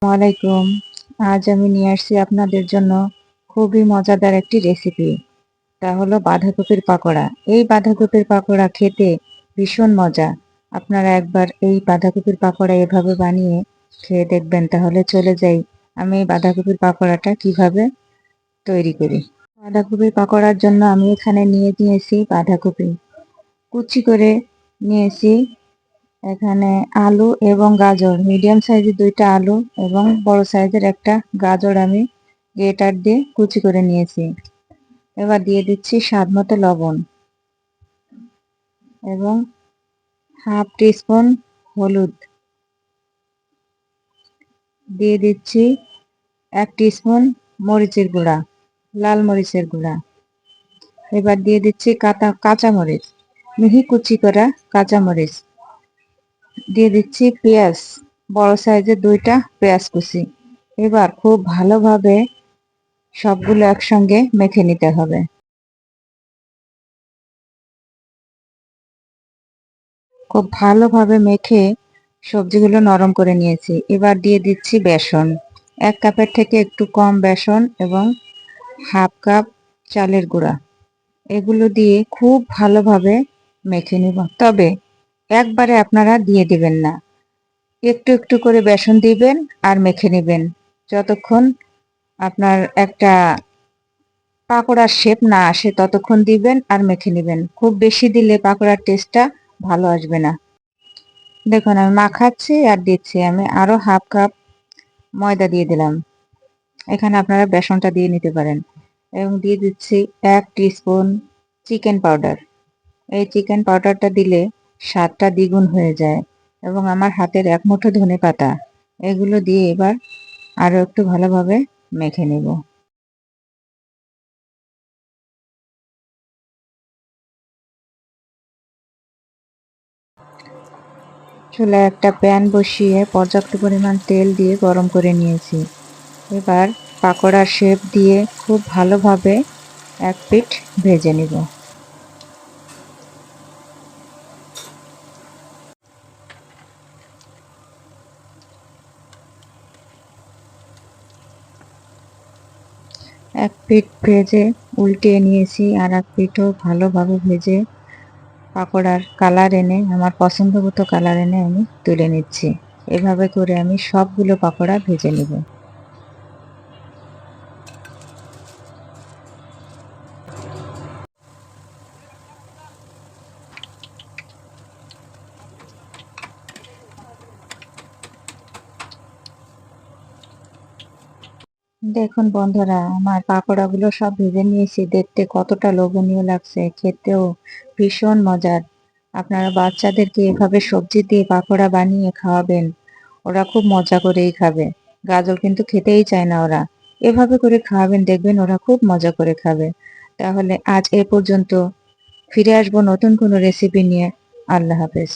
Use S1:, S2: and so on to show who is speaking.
S1: ওয়ালাইকুম। আজ আমি নিয়ে আসছি আপনাদের জন্য খুবই মজাদার একটি রেসিপি। তা হলো বাঁধাকপির পাকোড়া। এই বাঁধাকপির পাকোড়া খেতে ভীষণ মজা। আপনারা একবার এই বাঁধাকপির পাকোড়া এভাবে বানিয়ে খেয়ে দেখবেন, তাহলে চলে যাই আমি এই বাঁধাকপির পাকোড়াটা কিভাবে তৈরি করি। বাঁধাকপির পাকোড়ার জন্য আমি এখানে নিয়েছি বাঁধাকপি কুচি করে নিয়েছি। এখানে আলু এবং গাজর, মিডিয়াম সাইজের দুইটা আলু এবং বড় সাইজের একটা গাজর আমি গ্রেটার দিয়ে কুচি করে নিয়েছি। এবার দিয়ে দিচ্ছি স্বাদ মতো লবণ এবং হাফ টিস্পুন হলুদ, দিয়ে দিচ্ছি 1 টিস্পুন মরিচের গুঁড়া, লাল মরিচের গুঁড়া। এবার দিয়ে দিচ্ছি কাঁচামরিচ, মিহি কুচি করা কাঁচামরিচ। দিয়ে দিচ্ছি পেঁয়াজ, বড় সাইজের দুইটা পেঁয়াজ কুচি। এবার খুব ভালোভাবে সবগুলো একসঙ্গে মেখে নিতে হবে। খুব ভালোভাবে মেখে সবজিগুলো নরম করে নিয়েছি। এবার দিয়ে দিচ্ছি বেসন, 1 কাপের থেকে একটু কম বেসন এবং হাফ কাপ চালের গুঁড়া। এগুলো দিয়ে খুব ভালোভাবে মেখে নিব। তবে একবারে আপনারা দিয়ে দিবেন না, একটু একটু করে বেসন দিবেন আর মেখে নেবেন, যতক্ষণ আপনার একটা পাকোড়ার শেপ না আসে ততক্ষণ দিবেন আর মেখে নেবেন। খুব বেশি দিলে পাকোড়ার টেস্টটা ভালো আসবে না। দেখুন আমি মাখাচ্ছি আর দিচ্ছি, আমি আরো হাফ কাপ ময়দা দিয়ে দিলাম। এখানে আপনারা বেসনটা দিয়ে নিতে পারেন। এবং দিয়ে দিচ্ছি 1 টিস্পুন চিকেন পাউডার। এই চিকেন পাউডারটা দিলে স্বাদটা দ্বিগুণ হয়ে যায়। এবং আমার হাতের 1 মুঠো ধনেপাতা, এগুলো দিয়ে এবার আরো একটু ভালোভাবে মেখে নেব। চুলায় একটা প্যান বসিয়ে পর্যাপ্ত পরিমাণ তেল দিয়ে গরম করে নিয়েছি। এবার পাকোড়ার শেপ দিয়ে খুব ভালোভাবে এক পিঠ ভেজে নিব। এক পিঠ ভেজে উল্টিয়ে নিয়েছি, আর এক পিঠও ভালোভাবে ভেজে পাকোড়ার কালার এনে, আমার পছন্দ মতো কালার এনে আমি তুলে নিচ্ছি। এভাবে করে আমি সবগুলো পাকোড়া ভেজে নেব। দেখুন বন্ধুরা, আমার পাকোড়াগুলো সব ভেজে নিয়েছি। দেখতে কতটা লোভনীয় লাগছে, খেতেও ভীষণ মজার। আপনারা বাচ্চাদেরকে এভাবে সবজি দিয়ে পাকোড়া বানিয়ে খাওয়াবেন, ওরা খুব মজা করেই খাবে। গাজর কিন্তু খেতেই চায় না ওরা। এভাবে করে খাওয়াবেন, দেখবেন ওরা খুব মজা করে খাবে। তাহলে আজ এ পর্যন্ত, ফিরে আসবো নতুন কোনো রেসিপি নিয়ে। আল্লাহ হাফেজ।